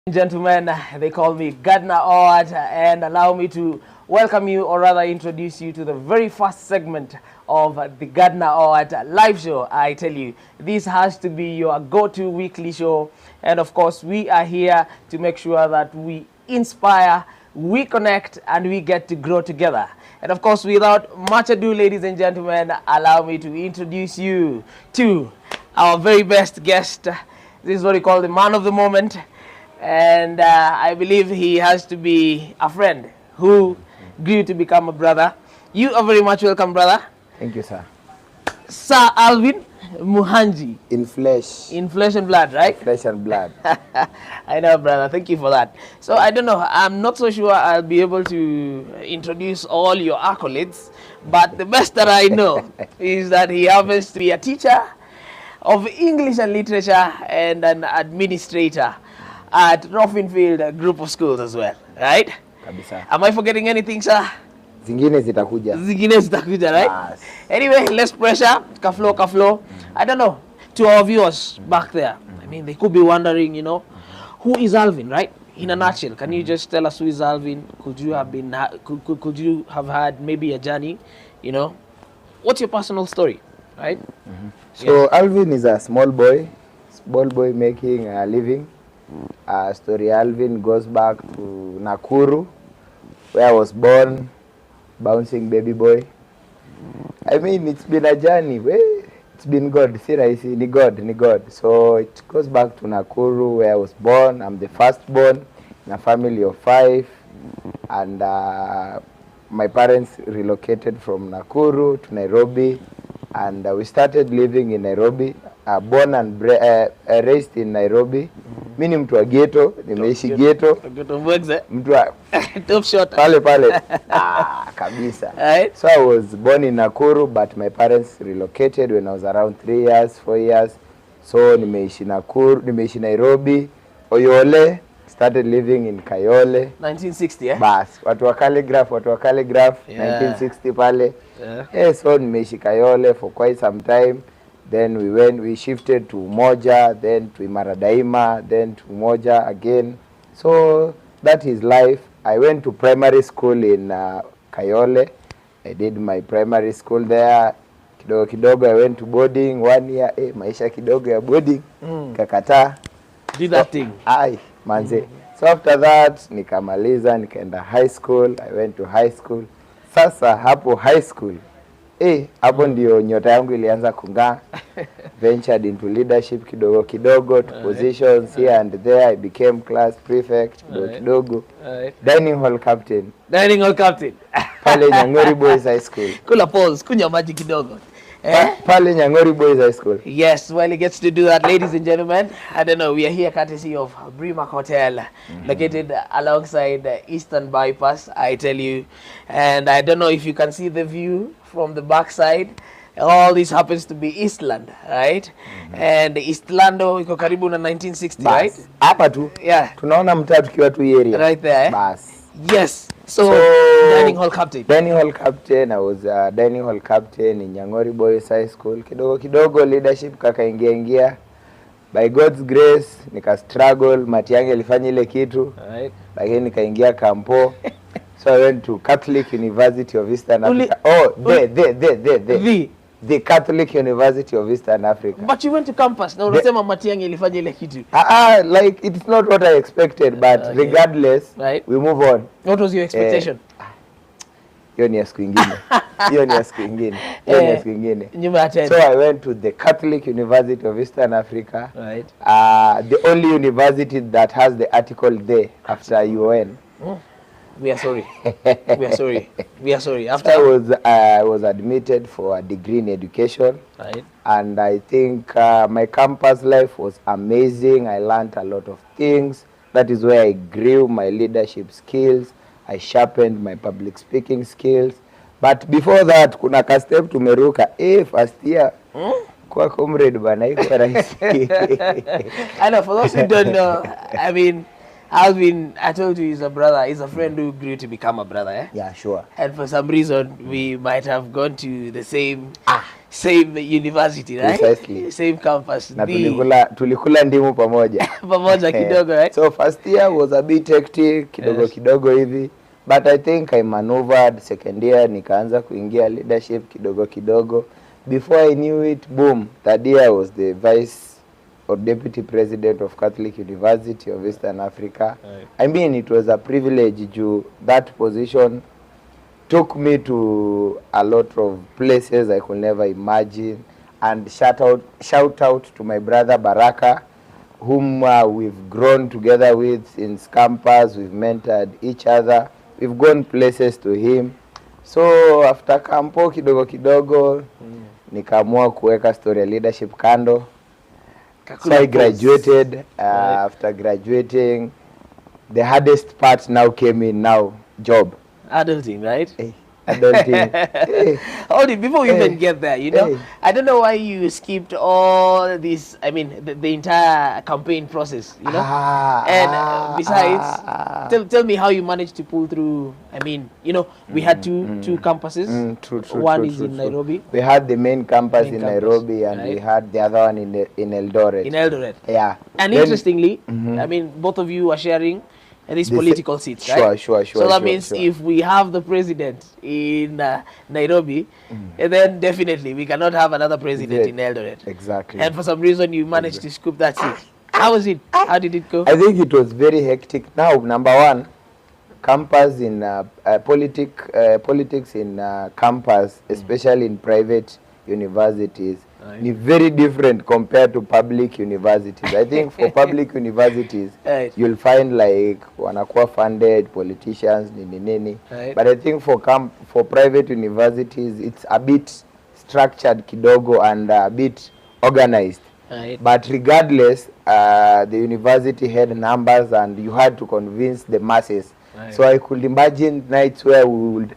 Gentlemen, they call me Gardner Award and allow me to welcome you or rather introduce you to the very first segment of the Gardner Award live show. I tell you, this has to be your go-to weekly show, and of course we are here to make sure that we inspire, we connect, and we get to grow together. And of course, without much ado, ladies and gentlemen, allow me to introduce you to our very best guest. This is what we call the man of the moment. And I believe he has to be a friend who grew to become a brother. You are very much welcome, brother. Thank you, sir. Sir Alvin Muhanji. In flesh. In flesh and blood, right? Flesh and blood. I know, brother. Thank you for that. So I don't know. I'm not so sure I'll be able to introduce all your accolades. But the best that I know is that he happens to be a teacher of English and literature and an administrator at Roffinfield Group of Schools as well, right? Kabisa. Am I forgetting anything, sir? Zingine zitakuja. Zingine zitakuja, right? Yes. Anyway, less pressure. Ka-flow. I don't know. To our viewers back there, I mean, they could be wondering, you know, who is Alvin, right? In a nutshell, can you just tell us who is Alvin? Could you have been, could you have had maybe a journey, you know? What's your personal story, right? So Yes. Alvin is a small boy making a living. Story Alvin goes back to Nakuru, where I was born, bouncing baby boy. I mean, it's been a journey. It's been God. Ni God. So it goes back to Nakuru, where I was born. I'm the firstborn in a family of 5. And my parents relocated from Nakuru to Nairobi. And we started living in Nairobi. Born and raised in Nairobi. Mimi ni mtu wa ghetto, nimeishi ghetto. Mtu wa Top shot. pale. Kabisa. Right. So I was born in Nakuru, but my parents relocated when I was around 3 years, 4 years. So nimeishi Nairobi, Oyole, started living in Kayole. 1960, eh? Bas, watu wa calligraph, Yeah. 1960 pale. Yeah. So nimeishi Kayole for quite some time. Then we shifted to Umoja, then to Imara Daima, then to Umoja again. So that is life. I went to primary school in Kayole. I did my primary school there. Kidogo I went to boarding 1 year. Maisha kidogo ya boarding. Kakata. Do that thing. Ai, manze. So after that, nikamaliza, nikaenda high school. I went to high school. Sasa hapo high school. Hapo ndio nyota yangu ilianza kung'aa. Ventured into leadership kidogo to positions here and there. I became class prefect kidogo. Dining hall captain. Pale Nyang'ori Boys High School. Kula pause, kunywa maji kidogo. Pale Nyang'ori Boys High School. Yes, well, he gets to do that, ladies and gentlemen. I don't know, we are here courtesy of Brimac Hotel, located alongside Eastern Bypass, I tell you. And I don't know if you can see the view from the backside. All this happens to be Eastland, right? And Eastlando iko karibu na 1960, right? Hapa tu. Yeah. Tunaona mtaa tukiwa tu area. Right there, eh? Bas. Yes. So dining hall captain. Dining hall captain. I was dining hall captain in Nyang'ori Boys High School. Kidogo leadership kakaingia. By God's grace nika struggle, mati yangu ilifanya ile kitu. Right. Lakini nikaingia kampo. So I went to Catholic University of Eastern Africa. The Catholic University of Eastern Africa. But you went to campus. Na unasema mati yangu ilifanya ile kitu. Like it's not what I expected, but regardless, right, we move on. What was your expectation? Hiyo ni ya siku ingine. Nyuma ya 10. So I went to the Catholic University of Eastern Africa. Right. The only university that has the article there after UN. We are sorry. After I was admitted for a degree in education. Right. And I think my campus life was amazing. I learned a lot of things. That is where I grew my leadership skills. I sharpened my public speaking skills. But before that, kuna ka step tumeruka. First year. Kwa comrade bana iko rahisi. I know, for those who don't know, I mean, Alvin, I told you, he's a brother. He's a friend who grew to become a brother, eh? Yeah, sure. And for some reason, we might have gone to the same same university, right? Precisely. Same campus. Na tulikula ndimu pamoja. Pamoja kidogo, right? So first year was a bit hectic, kidogo hivi. But I think I maneuvered. Second year nikaanza kuingia leadership kidogo. Before I knew it, boom, third year I was the vice or deputy president of Catholic University of Eastern Africa. Right. I mean, it was a privilege. That position took me to a lot of places I could never imagine. And shout out to my brother Baraka, whom we've grown together with in campus. We've mentored each other. We've gone places to him. So after campo kidogo nikaamua kuweka story ya leadership kando. So I graduated. After graduating, the hardest part now came in now, job. Adulting, right? Adulting. Hold it, before we even get there, you know, I don't know why you skipped all this, I mean, the entire campaign process, you know? Besides, tell me how you managed to pull through. I mean, you know, we had two campuses. True, One is in Nairobi. We had the main campus in Nairobi, and we had the other one in Eldoret. In Eldoret. Yeah. And then, interestingly, I mean, both of you are sharing these political seats, right? Sure. So that means if we have the president in Nairobi, then definitely we cannot have another president in Eldoret. Exactly. And for some reason you managed to scoop that seat. How was it? How did it go? I think it was very hectic. Now, number one, campus in politics in campus, especially in private universities, is very different compared to public universities. I think for public universities, you'll find like wanakuwa funded politicians, nini. But I think for private universities, it's a bit structured kidogo and a bit organized. But regardless, the university had numbers and you had to convince the masses. So I could imagine nights where we would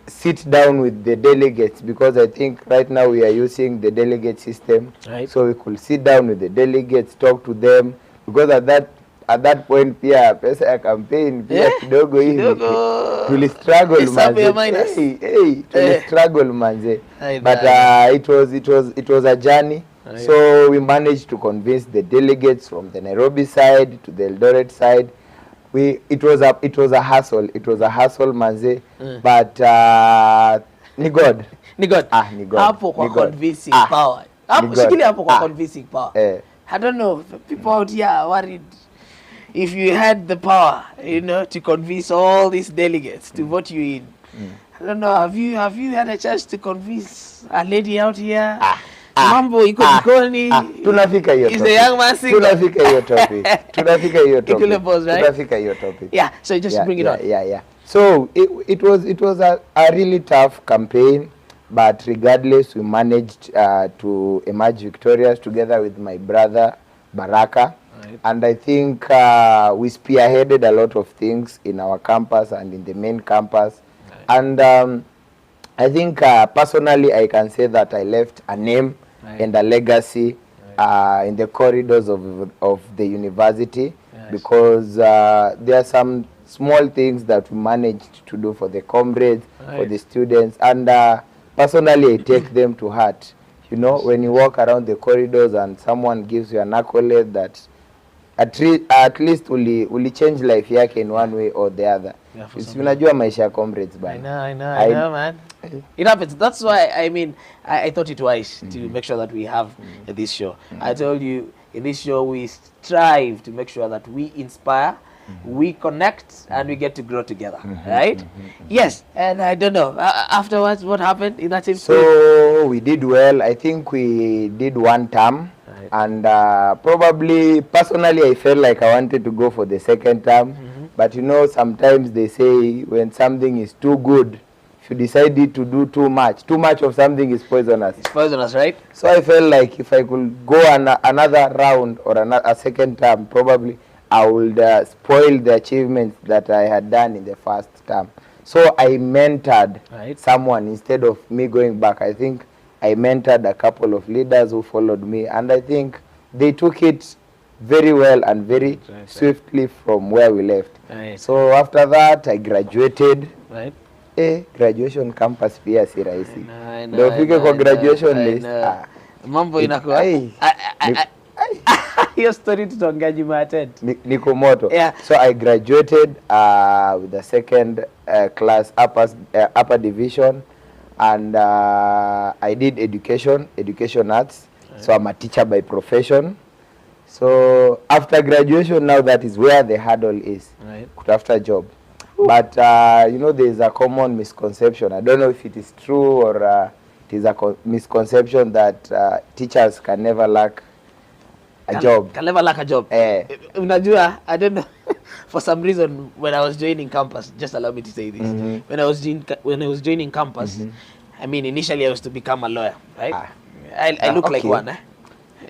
sit down with the delegates, because I think right now we are using the delegate system. So we could sit down with the delegates, talk to them, because at that point pia pesa ya campaign pia kidogo hivi tuli struggle manze. Tuli struggle manze. But it was a journey. So we managed to convince the delegates from the Nairobi side to the Eldoret side. It was a hassle. It was a hassle manze. But ni God. Hapo kwa convincing power. Hapo kwa convincing power. I don't know, people out here are worried if you had the power, you know, to convince all these delegates to vote you in. I don't know, have you had a chance to convince a lady out here? Mambo iko jikoni. Tunafika hiyo topic. Is the young man single? Tunafika hiyo topic. Tunafika hiyo topic. Yeah, so just bring it on. Yeah. So it was a really tough campaign, but regardless we managed to emerge victorious together with my brother Baraka. And I think we spearheaded a lot of things in our campus and in the main campus. And I think personally I can say that I left a name and a legacy in the corridors of the university, because there are some small things that we managed to do for the comrades, for the students, and personally I take them to heart. You know, when you walk around the corridors and someone gives you an accolade that at least uli change life yake in one way or the other. Unajua maisha ya comrades bana. I know man. It happens. That's why I thought it wise to make sure that we have this show. I told you in this show we strive to make sure that we inspire, we connect, and we get to grow together, right? Yes, and I don't know, afterwards what happened in that same So we did well. I think we did one term. And probably personally I felt like I wanted to go for the second term. But you know, sometimes they say when something is too good, if you decided to do too much of something is poisonous. It's poisonous, right? So I felt like if I could go another round or a second term, probably I would spoil the achievements that I had done in the first term. So I mentored someone instead of me going back. I think I mentored a couple of leaders who followed me, and I think they took it very well and very swiftly from where we left. So after that, I graduated. graduation campus pia si rahisi. I know, Ndio ufike kwa graduation list. Mambo inakuwa. Hiyo story tutaongea Jumatatu. Niko moto. Yeah. So I graduated with the second class upper division, and I did education arts. Right. So I'm a teacher by profession. So after graduation, now that is where the hurdle is. Right. Kutafuta job. Ooh. But you know, there is a common misconception. I don't know if it is true or it is a misconception that teachers can never lack a job. Can never lack a job. Unajua, I don't know. For some reason, when I was joining campus, just allow me to say this. When I was joining campus, I mean, initially I was to become a lawyer, right? I look like one.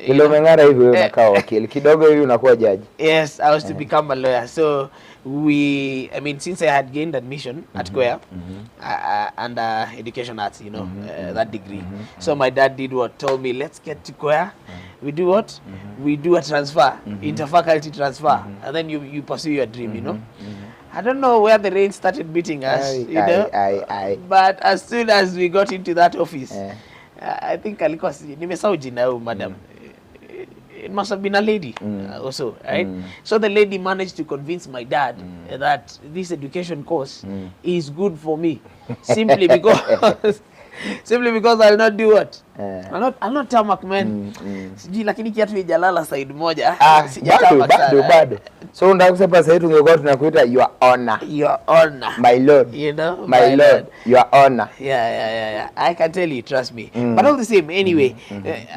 Kilomengara hivi unakaa wakili. Kidogo hivi unakuwa judge. Yes, I was to become a lawyer. So I mean, since I had gained admission at Kwea and education arts, you know, that degree. So my dad did told me, let's get to Kwea. We do what? We do a transfer, interfaculty transfer, and then you pursue your dream, you know. I don't know where the rain started beating us, you know. But as soon as we got into that office, I think nimesahau jina huyu madam. It must have been a lady also, right? So the lady managed to convince my dad that this education course is good for me, simply because I'll not do what? I'll not tamak, man. Sijui lakini kiatu ijalala side moja. Bado. So unataka kusema sasa hivi tungekuwa tunakuita your honor. Your honor. My lord. You know? My lord. Your honor. Yeah. I can tell you, trust me. But all the same, anyway,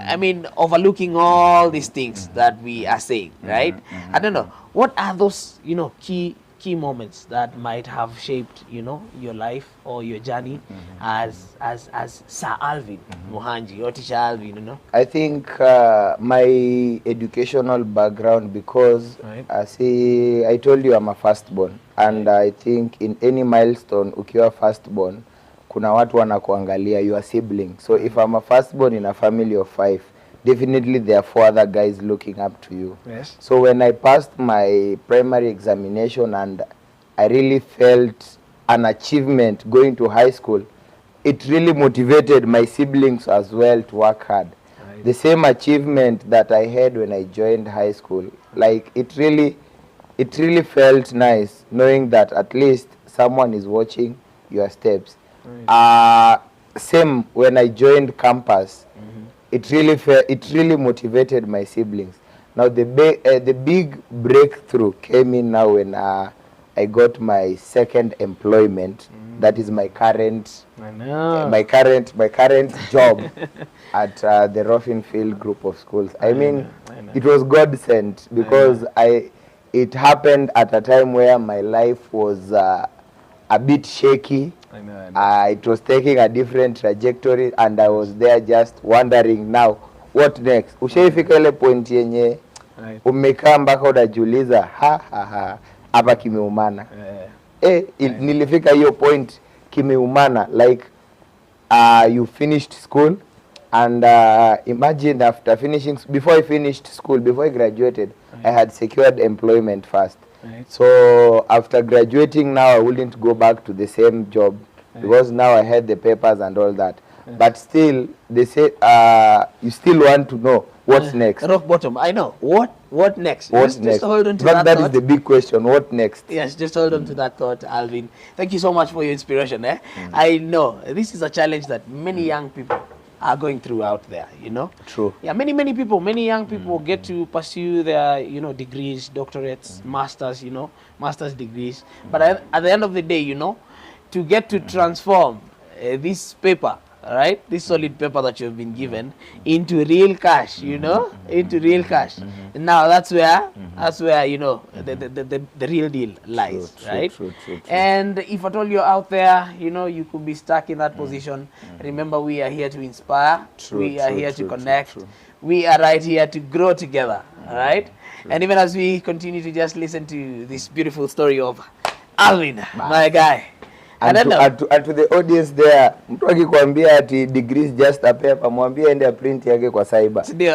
I mean, overlooking all these things that we are saying, right? I don't know. What are those, you know, key moments that might have shaped, you know, your life or your journey as Sir Alvin Muhanji or Teacher Alvin, you know? I think my educational background, because I told you I'm a firstborn, and I think in any milestone ukiwa firstborn kuna watu wanakuangalia, your sibling. So if I'm a firstborn in a family of 5, definitely there are 4 other guys looking up to you. Yes. So when I passed my primary examination and I really felt an achievement going to high school, it really motivated my siblings as well to work hard. Right. The same achievement that I had when I joined high school, like it really felt nice knowing that at least someone is watching your steps. Right. Same when I joined campus. It really motivated my siblings. Now the big breakthrough came in now when I got my second employment. That is my current job at the Roffinfield group of schools. I mean, it was God sent, because it happened at a time where my life was a bit shaky. I know. It was taking a different trajectory, and I was there just wondering now what next. Ushaifika ile point yenye umekaa mpaka unajiuliza hapa kimeumana. Nilifika hiyo point kimeumana, like you finished school, and imagine before I finished school, before I graduated, I had secured employment first. Right. So after graduating now, I wouldn't go back to the same job, because now I had the papers and all that. But still, they say you still want to know what's next. Rock bottom. I know. What next? Just hold on to that thought. That is the big question. What next? Yes, just hold on to that thought, Alvin. Thank you so much for your inspiration. I know this is a challenge that many young people are going through out there, you know. True. Yeah, many young people get to pursue their, you know, degrees, doctorates, masters, you know, master's degrees. But at the end of the day, you know, to get to transform this paper, right, this solid paper that you've been given into real cash, you know, into real cash. Now that's where you know the real deal lies. True, right? True. And if at all you're out there, you know, you could be stuck in that position. Remember, we are here to inspire. We are here to connect. We are right here to grow together. All right. And even as we continue to just listen to this beautiful story of Alvin, my guy, I don't know. And to the audience there, mtu akikwambia ati degrees just a paper, mwambie ende print yake kwa cyber. Ndio.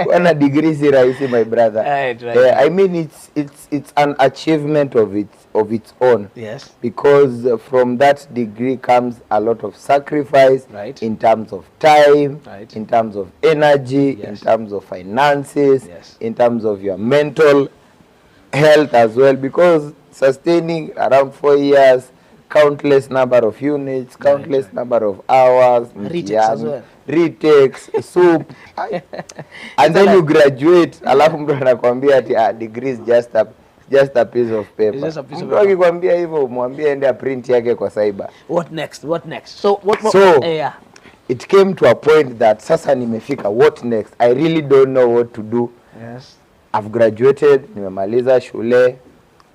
Wana degrees rahisi, my brother. Right. I mean it's an achievement of its own. Yes. Because from that degree comes a lot of sacrifice, right, in terms of time, right, in terms of energy, yes, in terms of finances, yes, in terms of your mental health as well, because sustaining around 4 years, countless number of units, countless right, number of hours, retakes as well, retakes, soup, and then you graduate, alafu mtu anakuambia ati degree is just a piece of paper. Mtu akikwambia hivyo mwambie ende print yake kwa cyber. What next? So it came to a point that sasa nimefika, what next? I really don't know what to do. Yes. I've graduated, nimemaliza shule,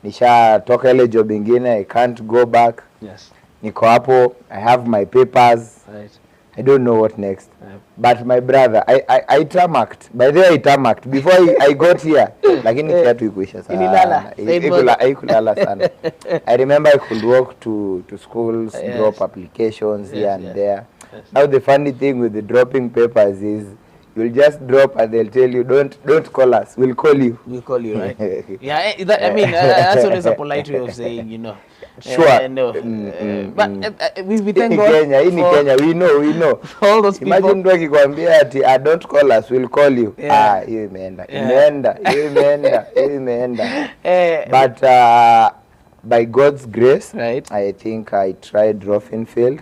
nishatoka ile job ingine, I can't go back. Yes. Niko hapo, I have my papers. Right. I don't know what next. But my brother, I tarmacked. By the way, I tarmacked before I got here. Lakini kiatu ikuisha sana. Ikulala sana. I remember I could walk to schools, yes, drop applications, yes, here and, yes, there. Yes. Now the funny thing with the dropping papers is you'll just drop and they'll tell you, don't call us, we'll call you. We'll call you, right? Yeah, I mean, that's always a polite way of saying, you know. Sure. No. But we thank God. Kenya, we know. All those people. Imagine mtu akikwambia ati don't call us, we'll call you. Yeah. Hiyo imeenda. But by God's grace, right, I think I tried Roffinfield,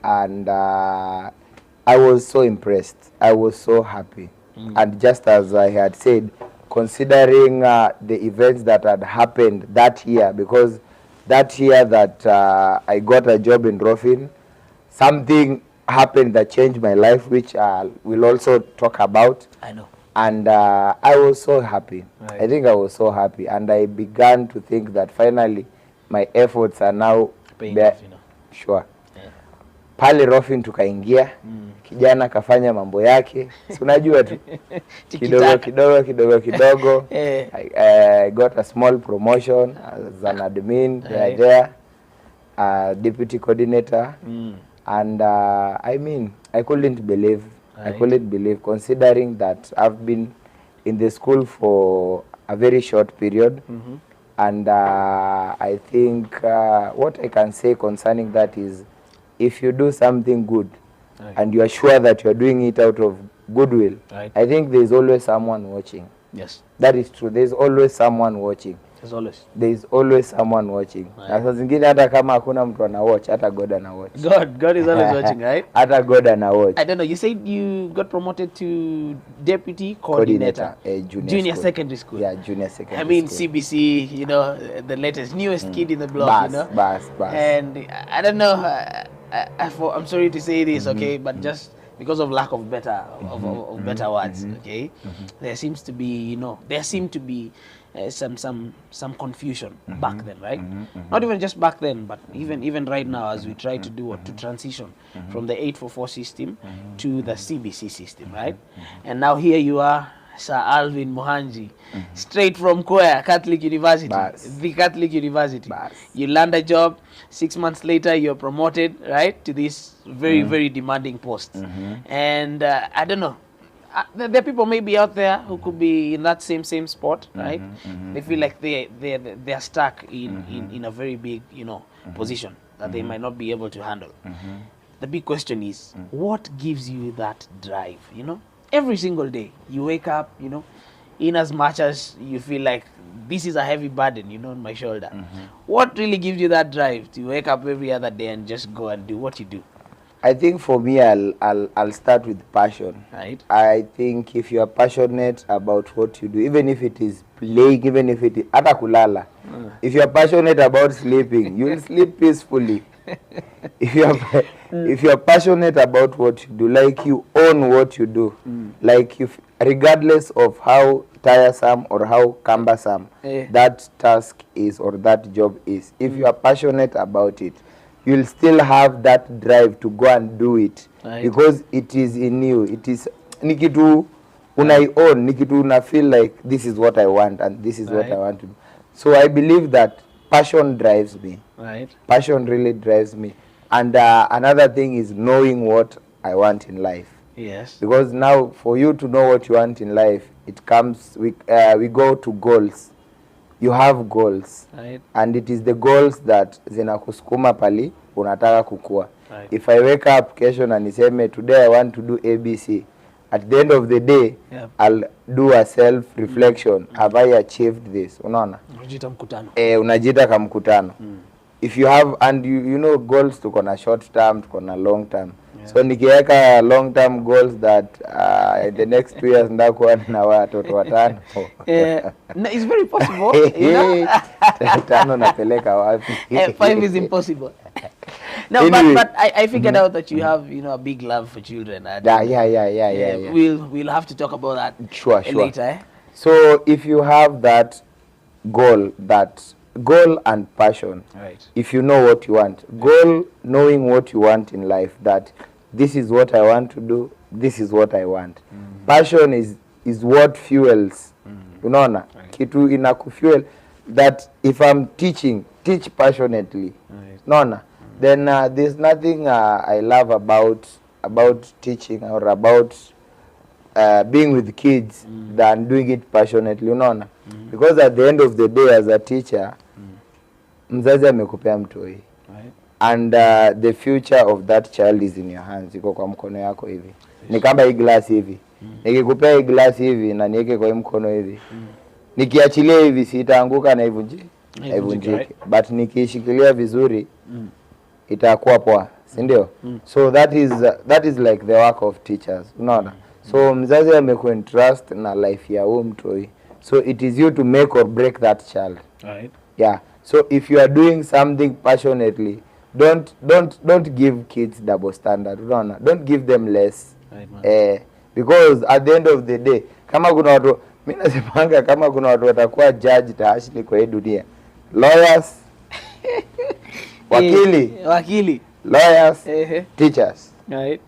and I was so impressed. I was so happy. And just as I had said, considering the events that had happened that year, because that year that I got a job in Roffin, something happened that changed my life, which we'll also talk about. I know. And I was so happy. Right. I think I was so happy. And I began to think that finally my efforts are now paying off, you know. Sure. Yeah. Pale Roffin tukaingia, kijana kafanya mambo yake. Si unajua tu. kidogo. I got a small promotion as an admin there, deputy coordinator. And I mean, I couldn't believe. I couldn't believe, considering that I've been in the school for a very short period. And I think what I can say concerning that is, if you do something good, and you are sure that you are doing it out of goodwill, I think there is always someone watching. Yes. That is true. There is always someone watching. There is always someone watching. Na saa zingine hata kama hakuna mtu ana watch, hata God ana watch. God is always watching, right? Hata God ana watch. I don't know. You said you got promoted to deputy coordinator. Junior secondary school. Yeah, junior secondary. I mean, school. CBC, you know, the latest, newest kid in the block, you know. Bas. And I don't know. I'm sorry to say this, okay, but just because of lack of better better words, okay, there seemed to be some confusion back then, right? Not even just back then, but even right now, as we try to do to transition from the 844 system to the CBC system, right? And now here you are, Sir Alvin Muhanji, straight from Kwea Catholic University, the Catholic University. You land a job. 6 months later, you're promoted, right, to this very demanding post. And I don't know. There are people maybe out there who could be in that same spot, right? They feel like they're stuck in a very big, position that they might not be able to handle. The big question is, what gives you that drive? Every single day you wake up, in as much as you feel like this is a heavy burden, on my shoulder. What really gives you that drive to wake up every other day and just go and do what you do? I think for me, I'll start with passion. Right. I think if you are passionate about what you do, even if it is playing, even if it is hata kulala, if you are passionate about sleeping, you will sleep peacefully. If you are passionate about what you do, like you own what you do, like regardless of how tiresome or how cumbersome that task is or that job is, if you are passionate about it, you'll still have that drive to go and do it, because it is in you. It is nikitu unai own, nikitu una feel like this is what I want and this is what I want to do. So I believe that passion drives me. Right. Passion really drives me. And another thing is knowing what I want in life. Yes. Because now, for you to know what you want in life, it comes, we go to goals. You have goals. Right. And it is the goals that zinakusukuma pali unataka kukua. Right. If I wake up kesho na niseme today I want to do ABC, at the end of the day, yeah, I'll do a self reflection. Have I achieved this? Unaona? Unajita mkutano. Unajita kama mkutano. If you have, and you know goals, tuko na short term, tuko na long term. Yeah. So nikiweka long term goals that in the next 2 years ndakuwa na watoto watano. No, it's very possible. You know? Tano napeleka wapi? 5 is impossible. No, anyway, but I figured out that you have, you know, a big love for children. Yeah. We'll have to talk about that sure. later. Eh? So if you have that goal and passion, right, if you know what you want, goal, knowing what you want in life, that this is what I want to do, this is what I want. Passion is what fuels. Unaona, kitu inakufuel, that if I'm teach passionately. Unaona, then there's nothing I love about teaching or about being with kids than doing it passionately. Unaona, because at the end of the day, as a teacher, mzazi amekupea mtoi, and the future of that child is in your hands. Iko kwa mkono yako hivi. Ni kama hii glass hivi. Nikikupea hii glass hivi na niweke kwa mkono hivi. Nikiachilia hivi sitaanguka na ivunjike. But nikishikilia vizuri itakuwa poa, si ndio? So that is like the work of teachers. Unaona? So mzazi amekuentrust na life ya huyo mtoi. So it is you to make or break that child. Right. Yeah. So if you are doing something passionately, don't give kids double standard. Don't give them less. Right, because at the end of the day, kama kuna watu, mimi nasemanga kama kuna watu watakuwa judge taashili kwa hii dunia, lawyers, wakili, lawyers, teachers, right,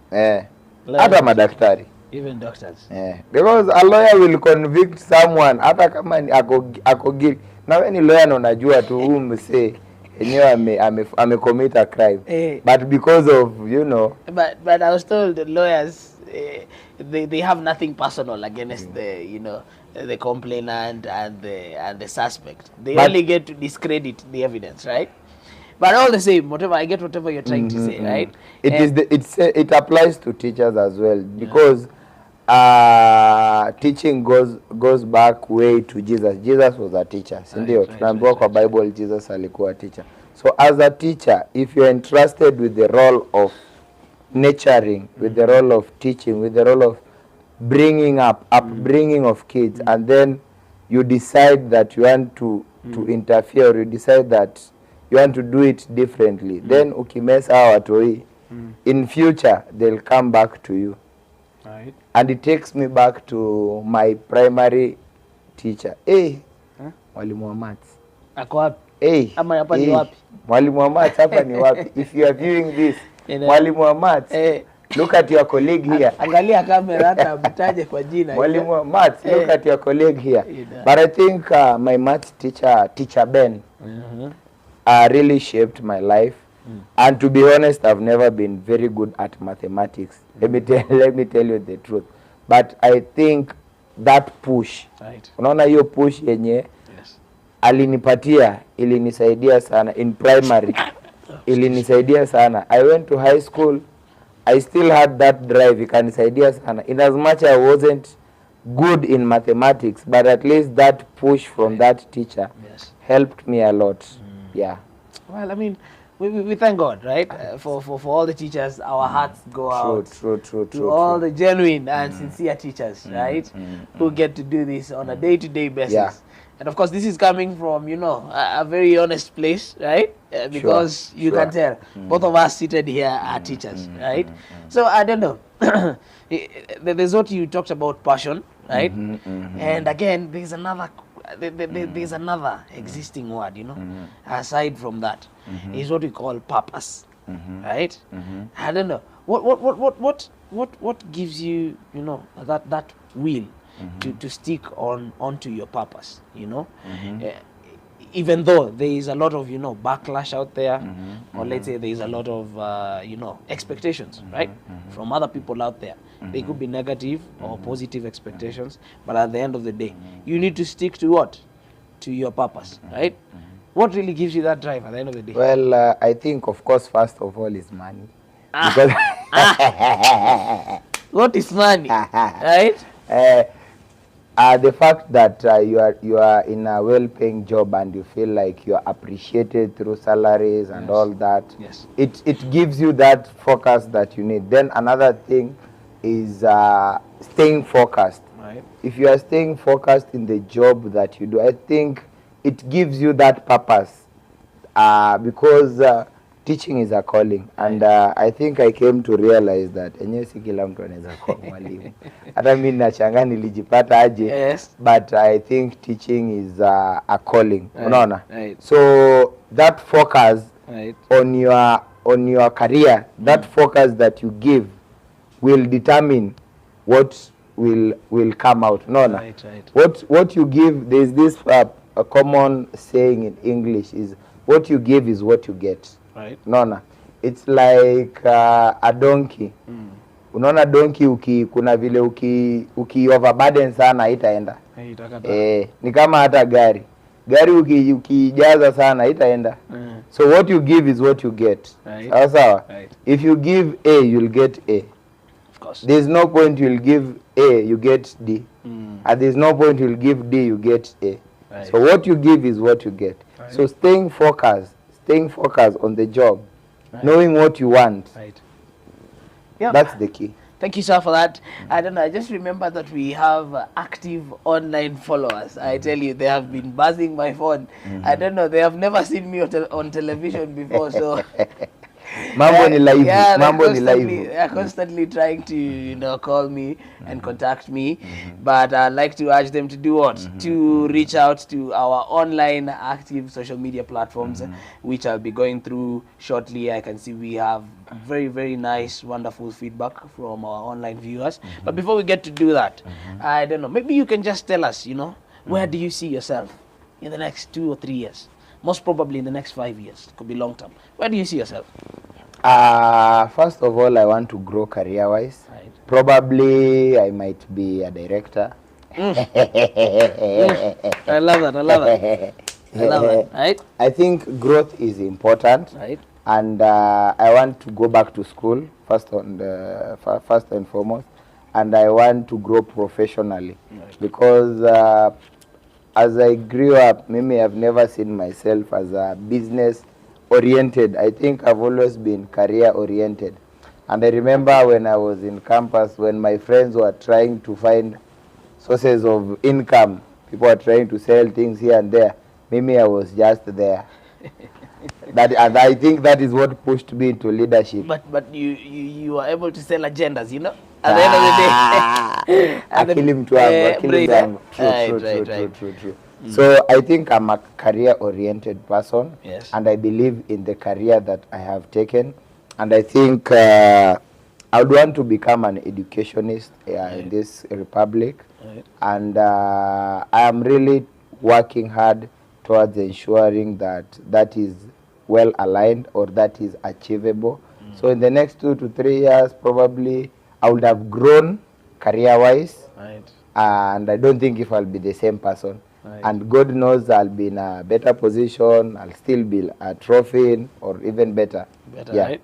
hata madaktari, even doctors. Because a lawyer will convict someone hata kama ako guilty. Na wewe ni lawyer na unajua tu huyu msee enyewe ame a crime. But because of, you know. But I was told that lawyers, they have nothing personal against the, you know, the complainant and the suspect. They only get to discredit the evidence, right? But all the same, whatever you're trying to say, right? It applies to teachers as well, because teaching goes back way to Jesus. Jesus was a teacher. Ndio tunaambiwa kwa Bible Jesus alikuwa a teacher. So as a teacher, if you are entrusted with the role of nurturing, with the role of teaching, with the role of bringing upbringing of kids, and then you decide that you want to interfere, or you decide that you want to do it differently, then ukimesa watoi, in future they'll come back to you. Right. And it takes me back to my primary teacher. Mwalimu wa maths. Ako wapi? Ama hapa ni wapi? Mwalimu wa maths hapa ni wapi? If you are viewing this, mwalimu wa maths, look at your colleague here. Angalia kamera hata mtaje kwa jina. Mwalimu wa maths, look at your colleague here. But I think my maths teacher Ben, really shaped my life. And to be honest, I've never been very good at mathematics. Let me tell you the truth. But I think that push, unaona hiyo push yenye alinipatia ilinisaidia sana in primary. Ilinisaidia sana. I went to high school, I still had that drive, ikanisaidia sana. In as much I wasn't good in mathematics, but at least that push from that teacher helped me a lot. Yeah. Well, I mean, we thank God, right? For all the teachers, our hearts go out to all the genuine and sincere teachers, right? Who get to do this on a day-to-day basis. Yeah. And of course, this is coming from, you know, a very honest place, right? Because you can tell, both of us seated here are teachers, right? So, I don't know. There's what you talked about, passion, right? And again, there's another existing word, you know, aside from that, is what we call purpose, right? I don't know what gives you, you know, that will to stick onto your purpose, you know. even though there is a lot of, backlash out there, or let's say there is a lot of, expectations, right, from other people out there. They could be negative or positive expectations, but at the end of the day, you need to stick to what? To your purpose, right? What really gives you that drive at the end of the day? Well, I think, of course, first of all is money. Because what is money, right? The fact that you are in a well-paying job and you feel like you are appreciated through salaries and all that, it gives you that focus that you need. Then another thing is staying focused. Right. If you are staying focused in the job that you do, I think it gives you that purpose, because teaching is a calling, and I think I came to realize that enyewe si kila mtu anaweza kuwa mwalimu. Hata mimi nachanga nilijipata aje. Yes. But I think teaching is a calling. Right. Unaona? Right. So that focus, right, on your career, that focus that you give will determine what will come out. Unaona? Right, right. What you give, there's this a common saying in English is what you give is what you get. Right. Unaona? It's like a donkey. Unaona donkey kuna vile uki overburden sana itaenda. Ni kama hata gari. Gari ukijaza sana itaenda. So what you give is what you get. Right. Sawa? Right. If you give A, you'll get A. Of course. There's no point you'll give A, you get D. And there's no point you'll give D, you get A. Right. So what you give is what you get. Right. So staying focused on the job, right, knowing what you want. Right. Yeah. That's the key. Thank you, sir, for that. I don't know. I just remember that we have active online followers. I tell you, they have been buzzing my phone. I don't know. They have never seen me on television before, so. Mambo ni live. Yeah, Mambo ni live. They're constantly trying to call me and contact me, but I'd like to urge them to do what? To reach out to our online active social media platforms, which I'll be going through shortly. I can see we have very, very nice, wonderful feedback from our online viewers. But before we get to do that, I don't know, maybe you can just tell us, where do you see yourself in the next 2 or 3 years? Most probably in the next 5 years. Could be long term. Where do you see yourself? First of all, I want to grow career-wise. Right. Probably I might be a director. I love that. I love that. Right? I think growth is important. Right. And I want to go back to school first and foremost, and I want to grow professionally. Right. Because as I grew up, maybe I've never seen myself as a business oriented. I think I've always been career oriented. And I remember when I was in campus, when my friends were trying to find sources of income, people were trying to sell things here and there. Maybe I was just there. And I think that is what pushed me into leadership. But you were able to sell agendas, at the end of the day. Akili mtu wangu. True. So I think I'm a career-oriented person. Yes. And I believe in the career that I have taken. And I think I would want to become an educationist in this republic. Right. And I am really working hard towards ensuring that is well aligned or that is achievable. So in the next 2 to 3 years, probably I would have grown career-wise. Right. And I don't think if I'll be the same person. Right. And God knows I'll be in a better position. I'll still be a trophy or even better. Right?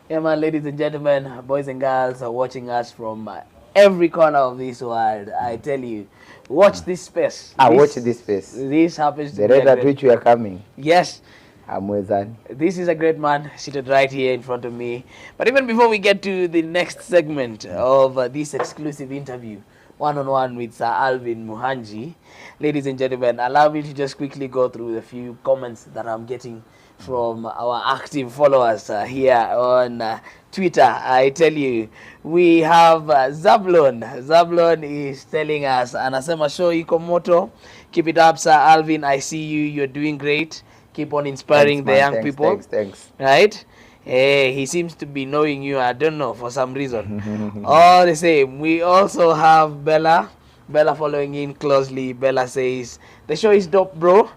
Yeah, man, ladies and gentlemen, boys and girls are watching us from every corner of this world. I tell you, watch this space. Watch this space. This happens to the rate at which we are coming. Yes. Amwezani. This is a great man seated right here in front of me. But even before we get to the next segment of this exclusive interview, one-on-one with Sir Alvin Muhanji, ladies and gentlemen, allow me to just quickly go through the few comments that I'm getting from our active followers here on Twitter. I tell you, we have Zablon. Zablon is telling us, anasema show iko moto. Keep it up, Sir Alvin. I see you. You're doing great. Keep on inspiring the young people. Thanks. Right? Hey, he seems to be knowing you. I don't know, for some reason. All the same, we also have Bella. Bella following in closely. Bella says, the show is dope, bro.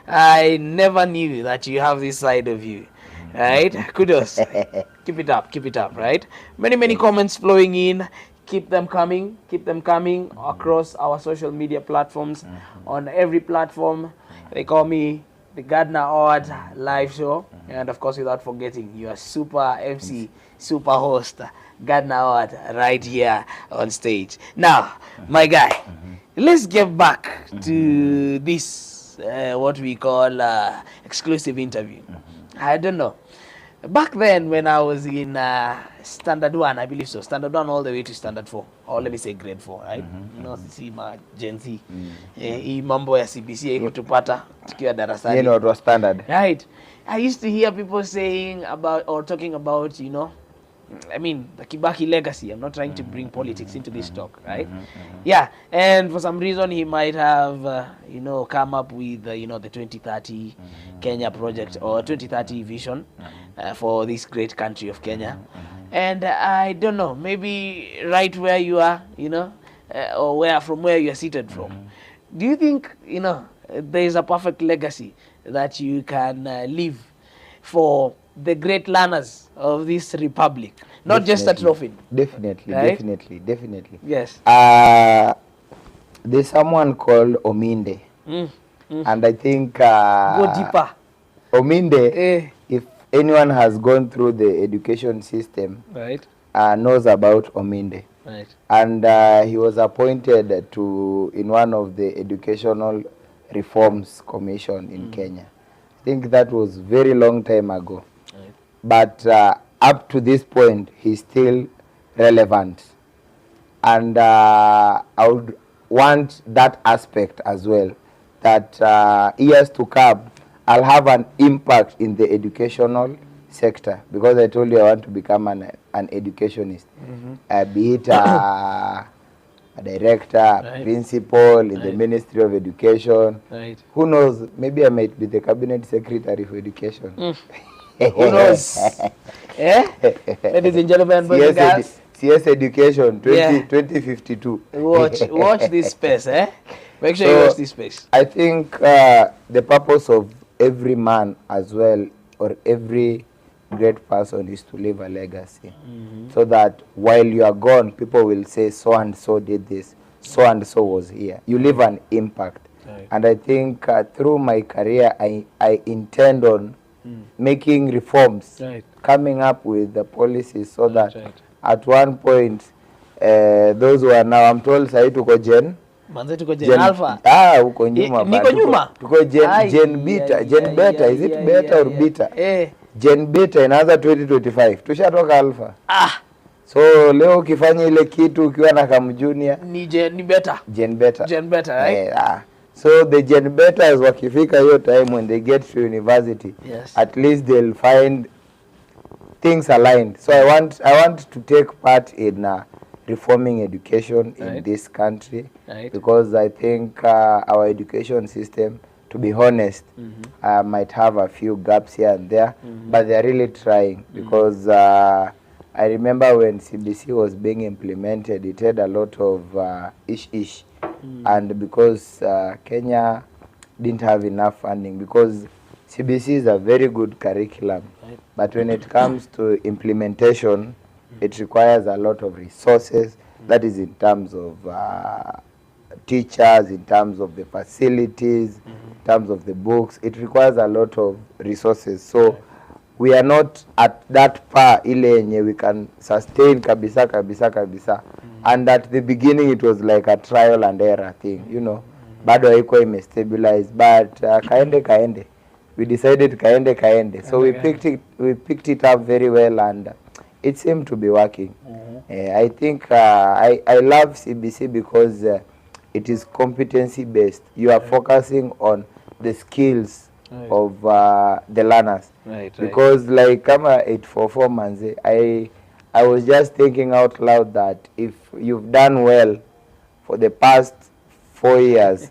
I never knew that you have this side of you. Right? Kudos. Keep it up, right? Many comments flowing in. Keep them coming across our social media platforms. On every platform, they call me the Gardner Award live show. And of course, without forgetting, your super MC, super host, Gardner Award, right here on stage. Now, my guy, let's get back to this, what we call exclusive interview. I don't know. Back then, when I was in Standard 1, I believe so, Standard 1 all the way to Standard 4, or let me say grade 4, right? You know, sisi ma Gen Z. Hii mambo ya CBC iko tupata tukiwa darasani. You know, it was standard. Right. I used to hear people saying about or talking about, you know, I mean, the Kibaki legacy. I'm not trying to bring politics into this talk, right? Yeah, and for some reason he might have, you know, come up with, you know, the 2030 Kenya project or 2030 vision for this great country of Kenya. And I don't know, maybe right where you are, you know, or from where you are seated from. Do you think, you know, there is a perfect legacy that you can leave for the great learners of this republic, not just at Rofin? Definitely, right? definitely. Yes. There's someone called Ominde, and I think go deeper. Ominde, if anyone has gone through the education system, right, knows about Ominde. Right. And he was appointed in one of the educational reforms commission in Kenya. I think that was very long time ago. Right. But up to this point, he's still relevant. And I would want that aspect as well, that years to come, I'll have an impact in the educational sector, because I told you I want to become an educationist. Be it a director, right, principal in right, the Ministry of Education. Right. Who knows? Maybe I might be the cabinet secretary for education. Who knows? Ladies and gentlemen, boys and girls. CS Education 2052. Watch this space, Make sure you watch this space. I think the purpose of every man as well, or every great person, is to leave a legacy, so that while you are gone, people will say so and so did this, so and so was here. You leave an impact. Right. And I think through my career, I intend on making reforms, right, coming up with the policies, so that at one point, those who are now, I'm told sahi tuko Gen Alpha. Uko nyuma. Niko nyuma. Tuko Gen Beta. Gen Beta. Is it Beta or Beta? Gen Beta inaanza 2025. Tushatoka Alpha. So leo ukifanya ile kitu ukiwa na kama junior ni Beta. Gen Beta. Gen Beta, right? So the Gen Betas wakifika hiyo time when they get to university, at least they'll find things aligned. So I want to take part in reforming education in this country, because I think our education system, to be honest, might have a few gaps here and there, but they're really trying, because I remember when CBC was being implemented, it had a lot of ish, and because Kenya didn't have enough funding, because CBC is a very good curriculum, but when it comes to implementation, it requires a lot of resources. That is in terms of teachers, in terms of the facilities, in terms of the books. It requires a lot of resources. So we are not at that par ile yenye we can sustain kabisa. And at the beginning it was like a trial and error thing, you know. Bado haikuwa imestabilize, but kaende. We decided kaende. So we picked it up very well, and it seemed to be working. I think I love CBC because it is competency based. You are focusing on the skills of the learners. Because like kama 844 manze, I was just thinking out loud that if you've done well for the past 4 years,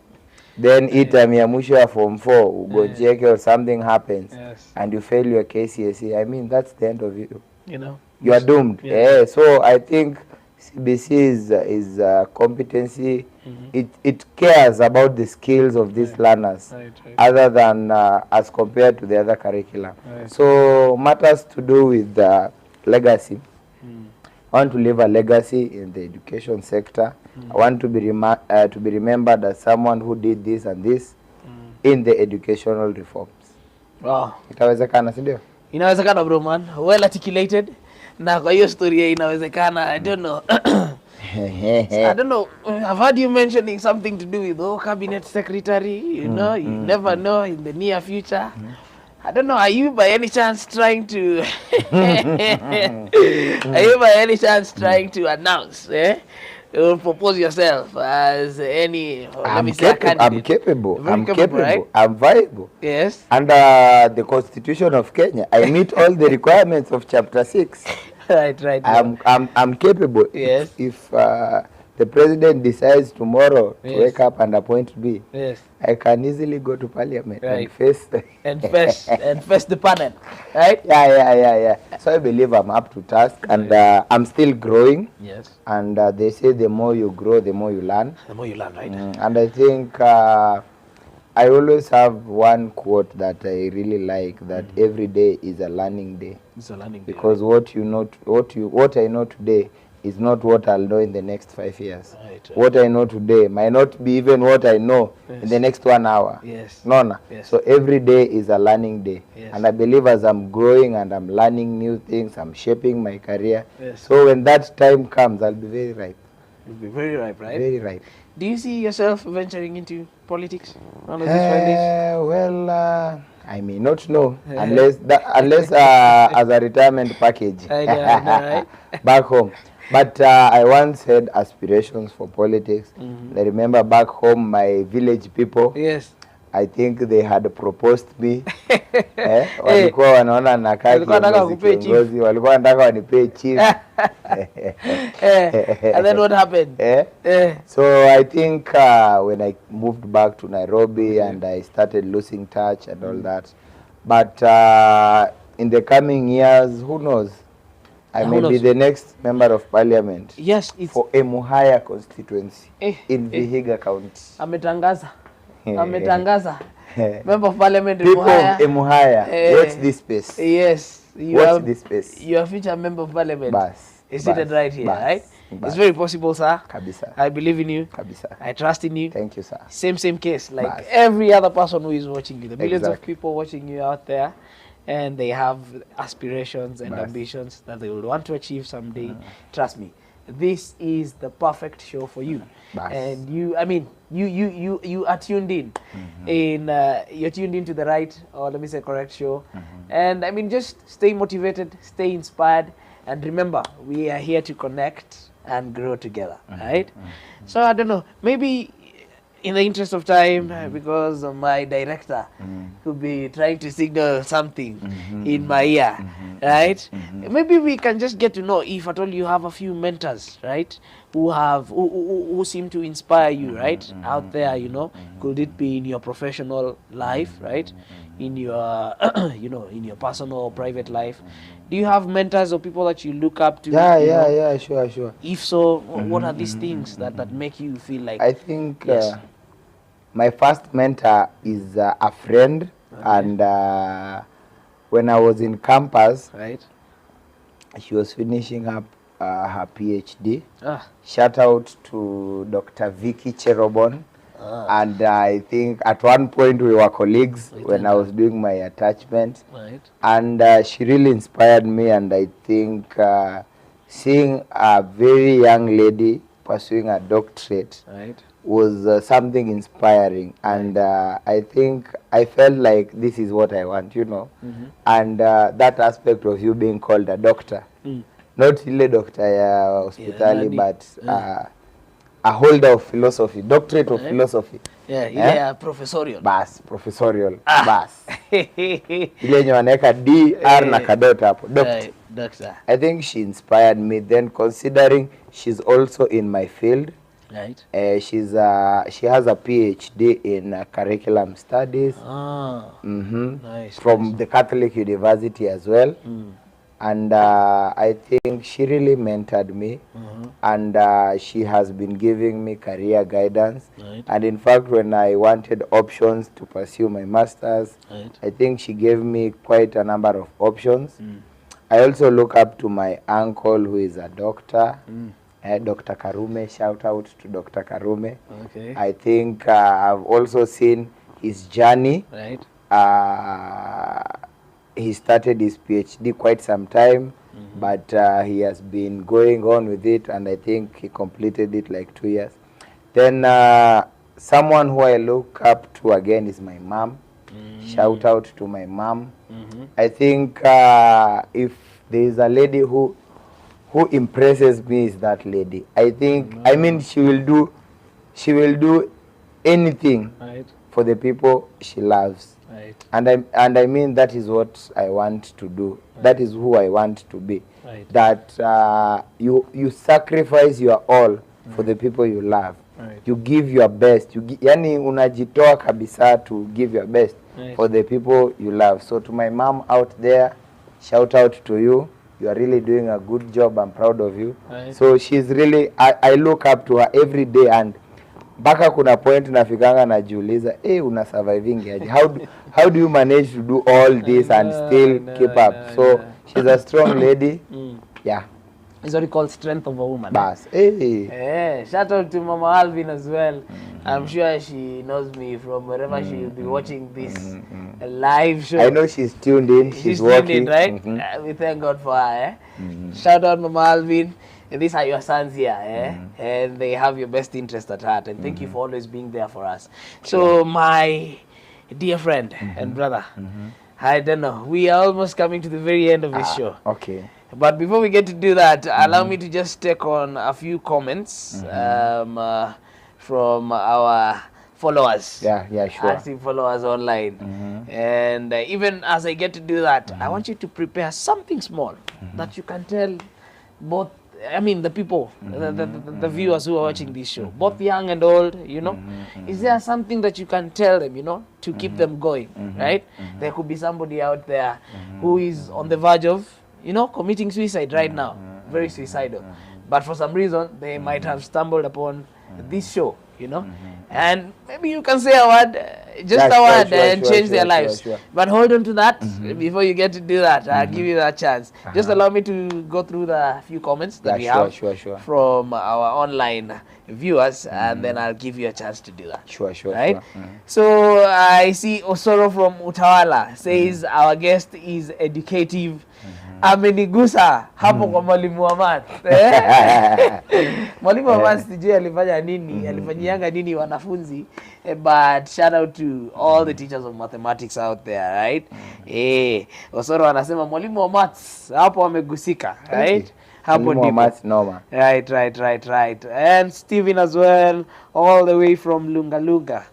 then time ya mwisho ya form 4 ugonjeke or something happens, and you fail your KCSE, I mean that's the end of you. You know, you are doomed. So I think CBC is competency. It cares about the skills of these learners, other than as compared to the other curricula. So matters to do with legacy. I want to leave a legacy in the education sector. I want to be remembered as someone who did this and this in the educational reforms. Wow. Itawezekana, si ndio? Inawezekana bro man. Well articulated. Na kwa hiyo story inawezekana. I don't know. I don't know. I've heard you mentioning something to do with cabinet secretary. You know, you never know in the near future. I don't know. Are you by any chance trying to? Are you by any chance trying to announce? Or propose yourself as any? Let me say, candidate. I'm capable. Very capable, right? I'm viable. Yes. Under the Constitution of Kenya, I meet all the requirements of Chapter 6. Right. I'm capable. Yes. If the president decides tomorrow to wake up and appoint me, yes, I can easily go to parliament and face the panel, right? Yeah. So I believe I'm up to task, and I'm still growing. Yes. And they say the more you grow, the more you learn. The more you learn, right? And I think I always have one quote that I really like, that every day is a learning day. It's a learning day. Because what I know today is not what I'll know in the next 5 years. Right. What I know today might not be even what I know in the next 1 hour. Yes. No. Yes. So every day is a learning day. Yes. And I believe as I'm growing and I'm learning new things, I'm shaping my career. Yes. So when that time comes, I'll be very ripe. You'll be very ripe, right? Very ripe. Do you see yourself venturing into politics one of these Fridays? Well, I may not know unless as a retirement package I know, right? back home. But I once had aspirations for politics. I remember back home, my village people. Yes. I think they had proposed me. Walikuwa wanaona nakaa kiongozi, walikuwa wanataka wanipee chief. And then what happened? So I think when I moved back to Nairobi and I started losing touch and all that. But in the coming years, who knows? I may be the next member of parliament. Yes, for a Muhaya constituency in Vihiga County. Ametangaza. Member of parliament in People Muhaya. of Muhaya, watch this space. Yes. Watch this space. You are future member of parliament. Is Bas, seated right here, right? Bas. It's very possible, sir. Kabisa. I believe in you. Kabisa. I trust in you. Thank you, sir. Same case, like Bas. every other person who is watching you. The millions of Exactly. people watching you out there, and they have aspirations and ambitions that they will want to achieve someday. Trust me, this is the perfect show for you. And you are tuned in. You're tuned into the right, or let me say correct show. And I mean, just stay motivated, stay inspired, and remember, we are here to connect and grow together, right? So I don't know, maybe in the interest of time, because my director could be trying to signal something in my ear, right? Maybe we can just get to know, if at all you have a few mentors, right, who seem to inspire you, right, out there, you know. Could it be in your professional life, right, in your in your personal or private life? Do you have mentors or people that you look up to? Yeah, sure. If so, what are these things that make you feel like? I think my first mentor is a friend, and when I was in campus, right, she was finishing up her PhD. Shout out to Dr. Vicky Cherobon. And I think at one point we were colleagues when I was doing my attachment. Right. And she really inspired me, and I think seeing a very young lady pursuing a doctorate was something inspiring. And I think I felt like this is what I want, you know. And that aspect of you being called a doctor, not really doctor hospitali, but a holder of philosophy, doctorate of philosophy. Professorial. Professorial. Ile yenye wanaweka DR na kadota hapo. Doctor. I think she inspired me, then considering she's also in my field. Right. She has a PhD in curriculum studies. Nice. From the Catholic University as well. and I think she really mentored me, and she has been giving me career guidance. Right. And in fact, when I wanted options to pursue my masters, Right. I think she gave me quite a number of options. Mm. I also look up to my uncle, who is a doctor, Mm. Dr. Karume. Shout out to Dr. Karume. Okay. I think I've also seen his journey. Right. He started his PhD quite some time, but he has been going on with it, and I think he completed it like 2 years. Then someone who I look up to again is my mom. Shout out to my mom. I think if there is a lady who impresses me, is that lady. I think, I mean, she will do anything Right. for the people she loves. Right. And I mean, that is what I want to do. That is who I want to be. Right. That you sacrifice your all for the people you love. Right. You give your best. Yani unajitoa kabisa to give your best for the people you love. So to my mom out there, shout out to you. You are really doing a good job. I'm proud of you. Right. So she's really, I look up to her every day, and mpaka kuna point nafikanga najiuliza, una surviving aje? How do you manage to do all this and still keep up? So she's a strong lady. Yeah. It's what you call strength of a woman. Bas. Shout out to Mama Alvin as well. I'm sure she knows me from wherever she will be watching this live show. I know she's tuned in. She's tuned working. in, right? We thank God for her. Shout out Mama Alvin. These are your sons here, and they have your best interest at heart. And thank you for always being there for us. So, my dear friend and brother, I don't know. We are almost coming to the very end of this show. Okay. But before we get to do that, allow me to just take on a few comments from our followers. Yeah, sure. Active followers online. And even as I get to do that, I want you to prepare something small that you can tell both, I mean, the people, the viewers who are watching this show, both young and old, is there something that you can tell them, to keep them going, right? There could be somebody out there who is on the verge of, committing suicide right now, very suicidal. But for some reason, they might have stumbled upon this show, and maybe you can say a word, and change their lives. Sure. But hold on to that before you get to do that. I'll give you that chance. Just allow me to go through the few comments that we have from our online viewers, and then I'll give you a chance to do that. Sure. Right? So I see Osoro from Utawala says our guest is educative. Amenigusa hapo kwa mwalimu wa math. Mwalimu wa math sijui alifanya nini, alifanyianga nini wanafunzi, but shout out to all the teachers of mathematics out there, right? Osoro anasema mwalimu wa maths hapo amegusika, right? Hapo ndipo. Right. And Steven as well, all the way from Lunga.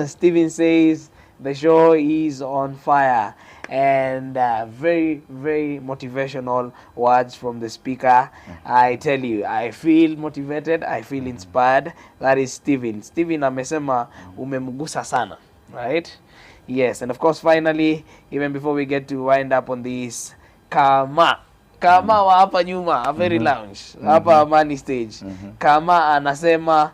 Steven says the show is on fire. And very, very motivational words from the speaker. I tell you, I feel motivated, I feel inspired. That is Steven. Steven amesema umemgusa sana, right? Yes, and of course, finally, even before we get to wind up on this, Kama wa hapa nyuma, a very lounge, hapa Amani stage. Kama anasema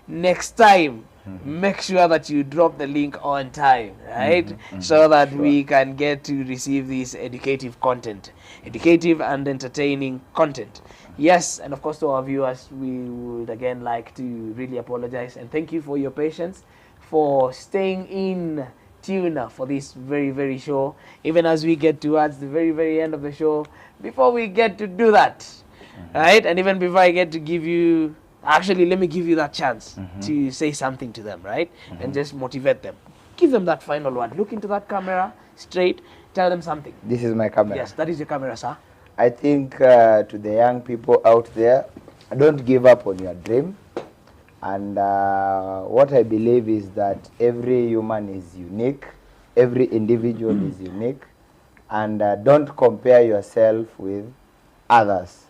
next time, make sure that you drop the link on time, right? So that we can get to receive this educative content, educative and entertaining content. Yes, and of course to our viewers, we would again like to really apologize and thank you for your patience, for staying in tune for this very, very show, even as we get towards the very, very end of the show. Before we get to do that, right? And even before I get to give you, actually, let me give you that chance to say something to them, right? And just motivate them. Give them that final word. Look into that camera straight. Tell them something. This is my camera. Yes, that is your camera, sir. I think to the young people out there, don't give up on your dream. And what I believe is that every human is unique. Every individual is unique. And don't compare yourself with others.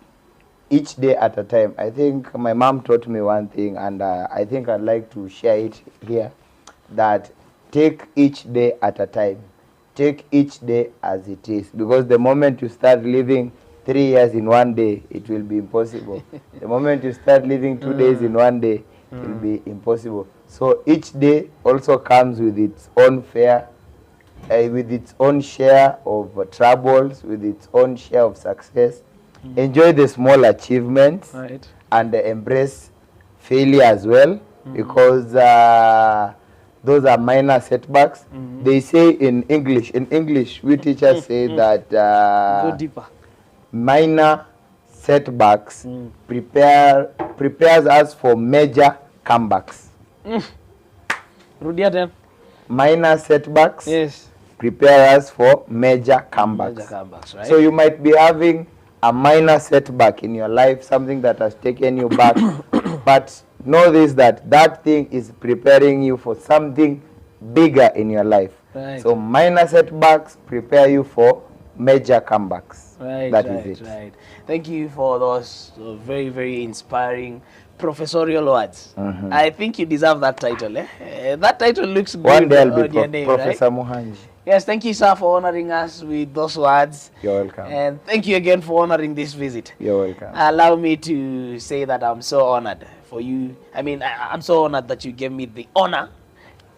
Each day at a time. I think my mom taught me one thing, and I think I'd like to share it here, that take each day at a time. take each day as it is, because the moment you start living 3 years in one day, it will be impossible. The moment you start living 2 days in one day, it will be impossible. So each day also comes with its own fare, with its own share of troubles, with its own share of success. Enjoy the small achievements, Right. and embrace failure as well, because those are minor setbacks. They say in English, we teachers say that Go deeper. minor setbacks prepares us for major comebacks. Rudia then. Minor setbacks Yes. prepare us for major comebacks. Major comebacks, right? So you might be having a minor setback in your life, something that has taken you back, but know this, that thing is preparing you for something bigger in your life. Right. So minor setbacks prepare you for major comebacks. Right, That right, is it. right. Thank you for those very, very inspiring professorial words. I think you deserve that title. That title looks good One day I'll on be your name, Professor right? Muhanji. Yes, thank you, sir, for honoring us with those words. You're welcome. And thank you again for honoring this visit. You're welcome. Allow me to say that I'm so honored for you. I mean, I'm so honored that you gave me the honor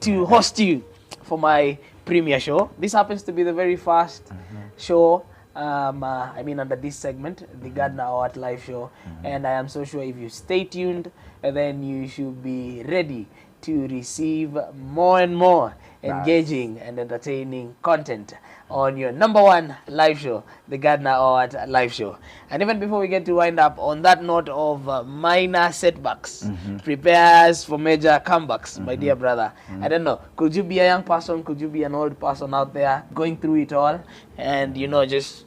to host you for my premiere show. This happens to be the very first show, I mean, under this segment, the Gardner Award live show. And I am so sure if you stay tuned, then you should be ready to receive more and more engaging and entertaining content on your #1 live show, the Gardner Award live show. And even before we get to wind up, on that note of minor setbacks, prepares for major comebacks, my dear brother. I don't know, could you be a young person, could you be an old person out there going through it all and, you know, just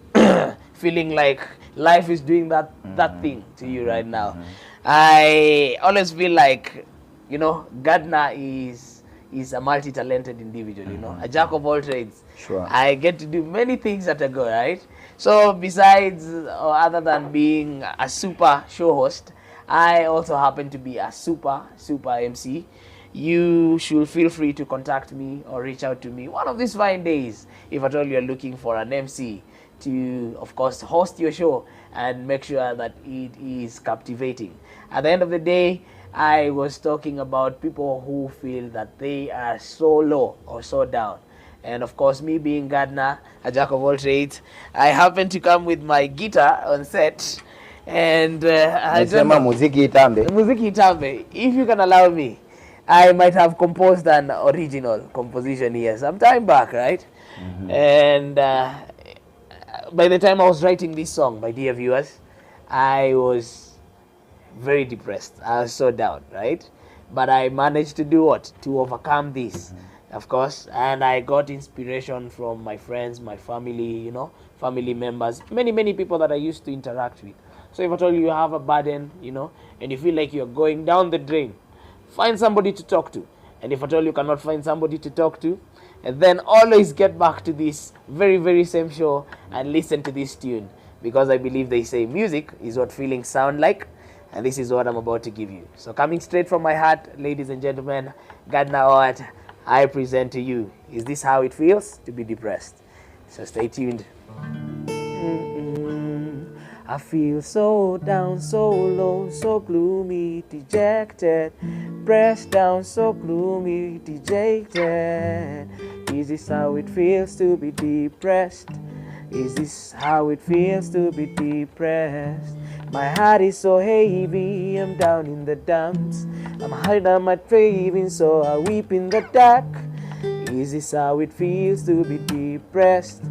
feeling like life is doing that thing to you right now? I always feel like, you know, Gardner is a multi-talented individual, you know, a jack of all trades. Sure. I get to do many things at a go, right? So besides, or other than being a super show host, I also happen to be a super MC. You should feel free to contact me or reach out to me one of these fine days if at all you're looking for an MC to, of course, host your show and make sure that it is captivating. At the end of the day, I was talking about people who feel that they are so low or so down. And of course, me being Gardner, a jack of all trades, I happen to come with my guitar on set. And I don't know, Muziki itambe. Muziki Itambe, if you can allow me, I might have composed an original composition here some time back, right? And by the time I was writing this song, my dear viewers, I was very depressed. I was so down, right? But I managed to do what? To overcome this, of course. And I got inspiration from my friends, my family, you know, family members, many people that I used to interact with. So if at all you have a burden, you know, and you feel like you're going down the drain, find somebody to talk to. And if at all you cannot find somebody to talk to, and then always get back to this very same show and listen to this tune. Because I believe they say music is what feelings sound like. And this is what I'm about to give you. So coming straight from my heart, ladies and gentlemen, Gardner Award, I present to you, is this how it feels to be depressed? So stay tuned. I feel so down, so low, so gloomy, dejected, pressed down, so gloomy, dejected. Is this how it feels to be depressed? Is this how it feels to be depressed? My heart is so heavy, I'm down in the dumps. I'm hiding on my craving, so I weep in the dark. Is this how it feels to be depressed?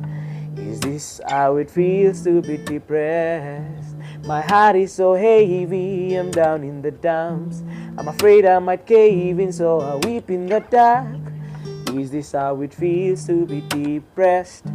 Is this how it feels to be depressed? My heart is so heavy, I'm down in the dumps. I'm afraid I might cave in, so I weep in the dark. Is this how it feels to be depressed?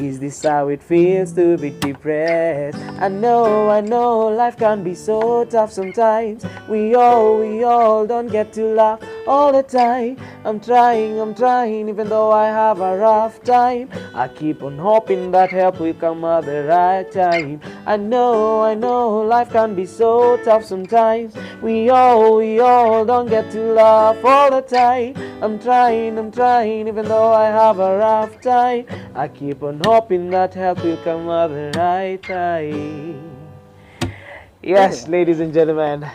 Is this how it feels to be depressed? I know, life can be so tough sometimes. We all don't get to laugh all the time. I'm trying, even though I have a rough time. I keep on hoping that help will come at the right time. I know, life can be so tough sometimes. We all don't get to laugh all the time. I'm trying, even though I have a rough time. I keep on hoping that help will come at the right time. Yes, ladies and gentlemen.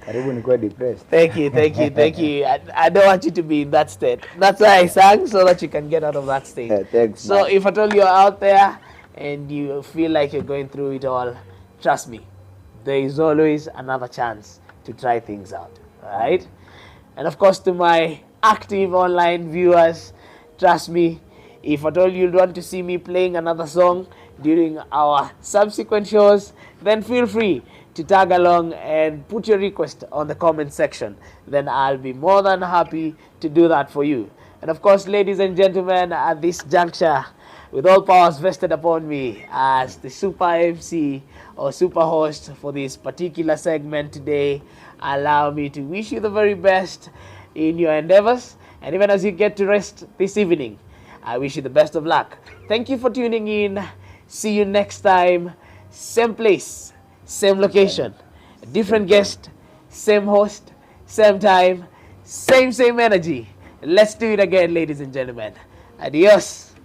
Karibu nikuwa depressed. Thank you. I don't want you to be in that state. That's why I sang, so that you can get out of that state. Thanks, So man. if at all you're out there and you feel like you're going through it all, trust me, there is always another chance to try things out. All right? And of course, to my active online viewers, trust me, if at all you want to see me playing another song during our subsequent shows, then feel free to tag along and put your request on the comment section. Then I'll be more than happy to do that for you. And of course, ladies and gentlemen, at this juncture, with all powers vested upon me as the super MC or super host for this particular segment today, allow me to wish you the very best in your endeavors. And even as you get to rest this evening, I wish you the best of luck. Thank you for tuning in. See you next time. Same place, same location, different guest, same host, same time, same energy. Let's do it again, ladies and gentlemen. Adios.